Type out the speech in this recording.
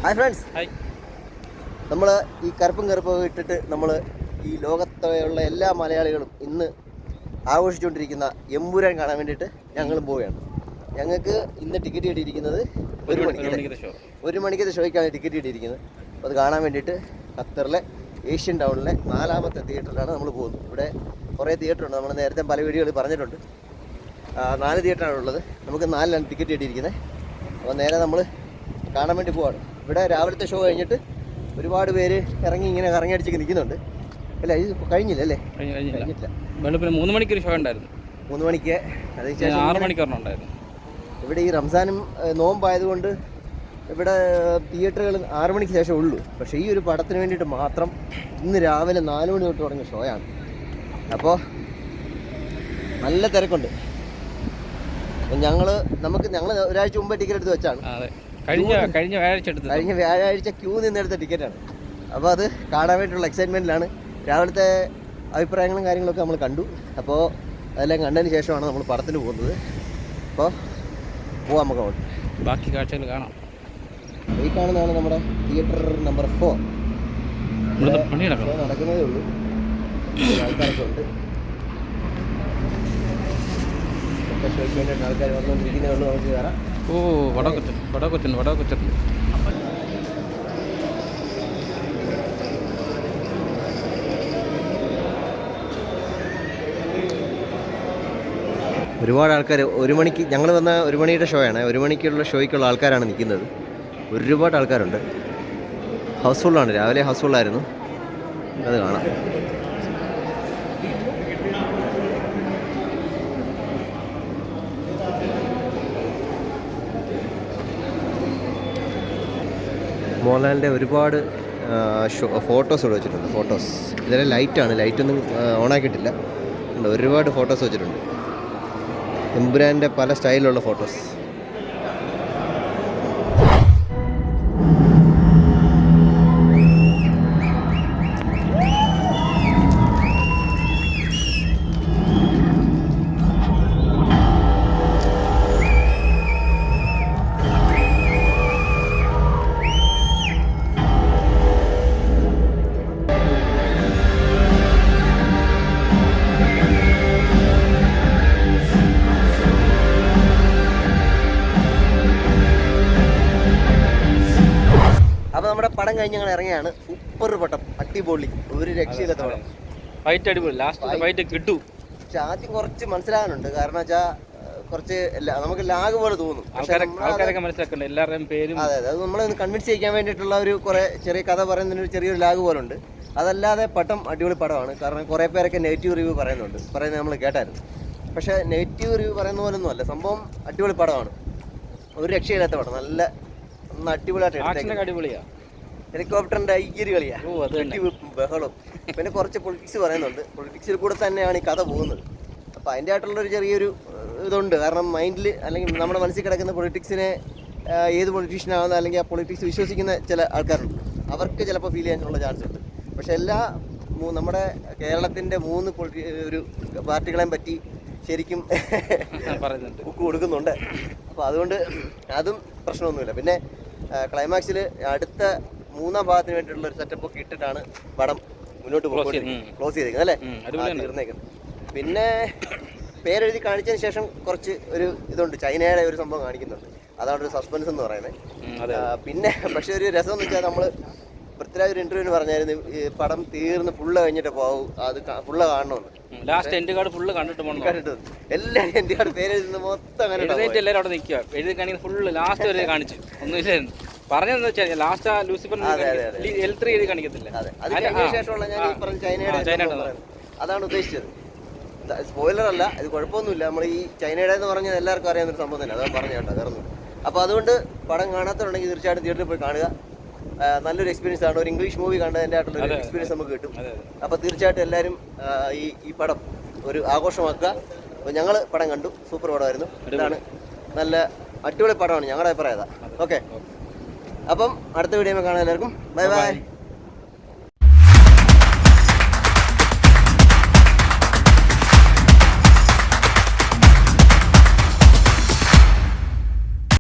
Hi friends. Hi. നമ്മൾ ഈ കറുപ്പും ഇട്ടിട്ട് നമ്മൾ ഈ ലോകത്തുള്ള എല്ലാ മലയാളികളും ഇന്ന് ആഘോഷിച്ചുകൊണ്ടിരിക്കുന്ന എമ്പുരാൻ കാണാൻ വേണ്ടിയിട്ട് ഞങ്ങളും പോവുകയാണ്. ഞങ്ങൾക്ക് ഇന്ന് ടിക്കറ്റ് കിട്ടിയിരിക്കുന്നത് ഒരു മണിക്കത്തെ ഷോയ്ക്കാണ് ടിക്കറ്റ് കിട്ടിയിരിക്കുന്നത്. അപ്പോൾ അത് കാണാൻ വേണ്ടിയിട്ട് ഖത്തറിലെ ഏഷ്യൻ ടൗണിലെ 4ാമത്തെ തിയേറ്ററിലാണ് നമ്മൾ പോകുന്നത്. ഇവിടെ കുറേ തിയേറ്ററുണ്ട്, നമ്മൾ നേരത്തെ പല വീഡിയോകളിൽ പറഞ്ഞിട്ടുണ്ട്. 4 തിയേറ്ററാണ് ഉള്ളത്. നമുക്ക് 4ലാണ് ടിക്കറ്റ് കിട്ടിയിരിക്കുന്നത്. അപ്പോൾ നേരെ നമ്മൾ കാണാൻ വേണ്ടി പോവാണ്. ഇവിടെ രാവിലത്തെ ഷോ കഴിഞ്ഞിട്ട് ഒരുപാട് പേര് ഇങ്ങനെ കറങ്ങിയടിച്ചൊക്കെ നിൽക്കുന്നുണ്ട്. അല്ല, ഇത് കഴിഞ്ഞില്ല അല്ലേ? കഴിഞ്ഞിട്ടില്ല. 3 മണിക്കൊരു ഷോ ഉണ്ടായിരുന്നു. 3 മണിക്ക്, അതിനുശേഷം 6 മണിക്കൊരെണ്ണം ഉണ്ടായിരുന്നു. ഇവിടെ ഈ റംസാനും നോമ്പായതുകൊണ്ട് ഇവിടെ തിയേറ്ററുകൾ 6 മണിക്ക് ശേഷം ഉള്ളൂ. പക്ഷേ ഈ ഒരു പടത്തിന് വേണ്ടിയിട്ട് മാത്രം ഇന്ന് രാവിലെ 4 മണി തൊട്ട് തുടങ്ങിയ ഷോയാണ്. അപ്പോൾ നല്ല തിരക്കുണ്ട്. ഞങ്ങൾ ഒരാഴ്ച മുമ്പേ ടിക്കറ്റ് എടുത്ത് വെച്ചാണ്. കഴിഞ്ഞ വ്യാഴാഴ്ച ക്യൂ നിന്നെടുത്ത ടിക്കറ്റാണ്. അപ്പോൾ അത് കാണാൻ വേണ്ടിയിട്ടുള്ള എക്സൈറ്റ്മെൻറ്റിലാണ്. രാവിലത്തെ അഭിപ്രായങ്ങളും കാര്യങ്ങളൊക്കെ നമ്മൾ കണ്ടു. അപ്പോൾ അതെല്ലാം കണ്ടതിന് ശേഷമാണ് നമ്മൾ പടത്തിന് പോകുന്നത്. അപ്പോൾ പോവാം, നമുക്ക് അങ്ങോട്ട് ബാക്കി കാഴ്ചകൾ കാണാം. ഈ കാണുന്നതാണ് നമ്മുടെ തിയേറ്റർ നമ്പർ 4. നടക്കുന്നതേ ഉള്ളൂ, ആൾക്കാരൊക്കെ ഉണ്ട്. ഷോയ്ക്ക് വേണ്ടിയിട്ട് ആൾക്കാർ വന്നുകൊണ്ടിരിക്കുന്നേ ഉള്ളൂ. നമുക്ക് കയറാം. വടകൊച്ചൻ ഒരുപാട് ആൾക്കാർ 1 മണിക്ക് ഞങ്ങൾ വന്ന 1 മണിയുടെ ഷോയാണ്. 1 മണിക്കുള്ള ഷോയ്ക്കുള്ള ആൾക്കാരാണ് നിൽക്കുന്നത്. ഒരുപാട് ആൾക്കാരുണ്ട്. ഹൗസ്ഫുള്ളാണ്. രാവിലെ ഹൗസ്ഫുള്ളായിരുന്നു. അത് കാണാം. മോഹൻലാലിൻ്റെ ഒരുപാട് ഫോട്ടോസ് ഇവിടെ വെച്ചിട്ടുണ്ട്. ഫോട്ടോസ് ഇതെല്ലാം ലൈറ്റൊന്നും ഓണാക്കിയിട്ടില്ല. ഒരുപാട് ഫോട്ടോസ് വെച്ചിട്ടുണ്ട്. എമ്പുരാൻ്റെ പല സ്റ്റൈലിലുള്ള ഫോട്ടോസ്. അപ്പോൾ നമ്മുടെ പടം കഴിഞ്ഞ് ഞങ്ങൾ ഇറങ്ങിയാണ്. സൂപ്പർ പടം, അടിപൊളി, ഒരു രക്ഷയില്ലാത്ത പടം. ഫൈറ്റ് അടിപൊളി, ലാസ്റ്റ് ഫൈറ്റ് കിട്ടും. പക്ഷെ ആദ്യം കുറച്ച് മനസ്സിലാകാനുണ്ട്. കാരണം വെച്ചാൽ കുറച്ച് നമുക്ക് ലാഗ് പോലെ തോന്നും. ആൾക്കാരൊക്കെ മനസ്സിലാക്കണ്ട എല്ലാവരുടെയും പേരും. അതെ, അത് നമ്മളെ ഒന്ന് കൺവിൻസ് ചെയ്യിക്കാൻ വേണ്ടിയിട്ടുള്ള ഒരു കുറേ ചെറിയ കഥ പറയുന്നതിന് ചെറിയൊരു ലാഗ് പോലെ ഉണ്ട്. അതല്ലാതെ പടം അടിപൊളി പടമാണ്. കാരണം കുറേ പേരൊക്കെ നെഗറ്റീവ് റിവ്യൂ പറയുന്നത് നമ്മൾ കേട്ടായിരുന്നു. പക്ഷേ നെഗറ്റീവ് റിവ്യൂ പറയുന്ന പോലൊന്നും അല്ല. സംഭവം അടിപൊളി പടമാണ്, ഒരു രക്ഷയില്ലാത്ത പടം. നല്ല അടിപൊളിയായിട്ട് അടിപൊളിയാ. ഹെലികോപ്റ്ററിന്റെ ഐക്യര് കളിയാ, ബഹളം. പിന്നെ കുറച്ച് പൊളിറ്റിക്സ് പറയുന്നുണ്ട്. പൊളിറ്റിക്സിൽ കൂടെ തന്നെയാണ് ഈ കഥ പോകുന്നത്. അപ്പോൾ അതിൻ്റെ ആയിട്ടുള്ളൊരു ചെറിയൊരു ഇതുണ്ട്. കാരണം മൈൻഡിൽ അല്ലെങ്കിൽ നമ്മുടെ മനസ്സിൽ കിടക്കുന്ന പൊളിറ്റിക്സിനെ ഏത് പൊളിറ്റീഷ്യനാവുന്ന അല്ലെങ്കിൽ ആ പൊളിറ്റിക്സ് വിശ്വസിക്കുന്ന ചില ആൾക്കാരുണ്ട്. അവർക്ക് ചിലപ്പോൾ ഫീൽ ചെയ്യാനുള്ള ചാൻസ് ഉണ്ട്. പക്ഷെ നമ്മുടെ കേരളത്തിൻ്റെ 3 ഒരു പാർട്ടികളെയും പറ്റി ശരിക്കും ബുക്ക് കൊടുക്കുന്നുണ്ട്. അപ്പോൾ അതുകൊണ്ട് അതും പ്രശ്നമൊന്നുമില്ല. പിന്നെ ക്ലൈമാക്സിൽ അടുത്ത 3ാം ഭാഗത്തിന് വേണ്ടിയിട്ടുള്ള ഒരു സെറ്റപ്പ് ഒക്കെ ഇട്ടിട്ടാണ് പടം മുന്നോട്ട് ക്ലോസ് ചെയ്തേക്കുന്നത് അല്ലേ, തീർന്നേക്കുന്നത്. പിന്നെ പേരെഴുതി കാണിച്ചതിന് ശേഷം കുറച്ച് ഒരു ഇതുണ്ട്, ചൈനയുടെ ഒരു സംഭവം കാണിക്കുന്നുണ്ട്. അതാണ് ഒരു സസ്പെൻസ് എന്ന് പറയുന്നത്. പിന്നെ പക്ഷെ ഒരു രസം എന്ന് വെച്ചാൽ നമ്മൾ പൃഥ്വിരാജ് ഒരു ഇന്റർവ്യൂവിന് പറഞ്ഞായിരുന്നു ഈ പടം തീർന്ന് ഫുള്ള് കഴിഞ്ഞിട്ട് പോകും, അത് ഫുള്ള് കാണണമെന്ന്. ലാസ്റ്റ് എൻഡ് കാർഡ് ഫുള്ള് കണ്ടിട്ട് എല്ലാവരും എൻഡ് കാർഡ് പേരെഴുതുന്ന മൊത്തം അങ്ങനെ എല്ലാവരും അവിടെ നിൽക്കുക. എഴുതി കാണിക്കുന്ന ഫുള്ള് ലാസ്റ്റ് വരെ കാണിച്ചു. ഒന്നുമില്ലായിരുന്നു പറഞ്ഞതെന്ന് വെച്ചാൽ ലാസ്റ്റ് ആ ലൂസിഫർ L3 എഴുതി കാണിക്കത്തില്ല. അതിന് ശേഷമുള്ള ഞാൻ ഈ പറഞ്ഞ ചൈനയുടെ അതാണ് ഉദ്ദേശിച്ചത്. സ്പോയിലർ അല്ല, ഇത് കുഴപ്പമൊന്നുമില്ല. നമ്മൾ ഈ ചൈനയുടെ എന്ന് പറഞ്ഞാൽ എല്ലാവർക്കും അറിയാവുന്നൊരു സംഭവം തന്നെ, അതാണ് പറഞ്ഞ കേട്ടോ, വേറൊന്നും. അപ്പോൾ അതുകൊണ്ട് പടം കാണാത്തതുണ്ടെങ്കിൽ തീർച്ചയായിട്ടും തിയേറ്ററിൽ പോയി കാണുക. നല്ലൊരു എക്സ്പീരിയൻസ് ആണ്. ഒരു ഇംഗ്ലീഷ് മൂവി കണ്ടതിൻ്റെ ആയിട്ടുള്ള എക്സ്പീരിയൻസ് നമുക്ക് കിട്ടും. അപ്പോൾ തീർച്ചയായിട്ടും എല്ലാവരും ഈ പടം ഒരു ആഘോഷമാക്കുക. അപ്പോൾ ഞങ്ങൾ പടം കണ്ടു, സൂപ്പർ പടമായിരുന്നു. ഇതാണ് നല്ല അടിപൊളി പടമാണ്, ഞങ്ങളുടെ അഭിപ്രായം. ഓക്കെ, അപ്പം അടുത്ത വീഡിയോ കാണാൻ എല്ലാവർക്കും ബൈ ബൈ.